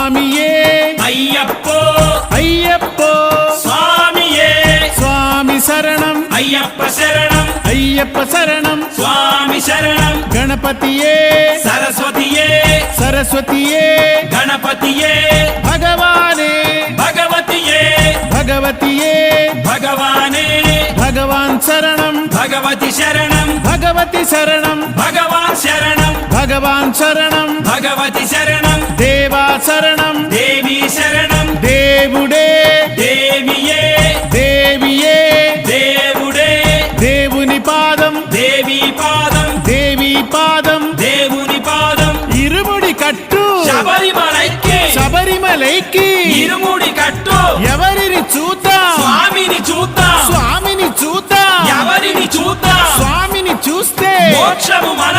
స్వామియే అయ్యప్పో అయ్యప్పో స్వామియే స్వామి శరణం అయ్యప్ప శరణం అయ్యప్ప శరణం స్వామి శరణం గణపతియే సరస్వతియే సరస్వతియే గణపతియే భగవానే భగవతియే భగవతియే భగవానే భగవాన్ శరణం భగవతి శరణం భగవతి శరణం భగవాన్ శరణం భగవాన్ శరణం భగవతి శరణం దేవా శరణం దేవి శరణం దేవుడే దేవియే దేవియే దేవుడే దేవుని పాదం దేవి పాదం దేవి పాదం దేవుని పాదం ఇరుముడి కట్టు శబరిమలైకి శబరిమలైకి ఇరుముడి కట్టు ఎవరిని చూద్దాం స్వామిని చూద్దాం స్వామిని చూద్దాం ఎవరిని చూద్దాం స్వామిని చూస్తే మోక్షము మన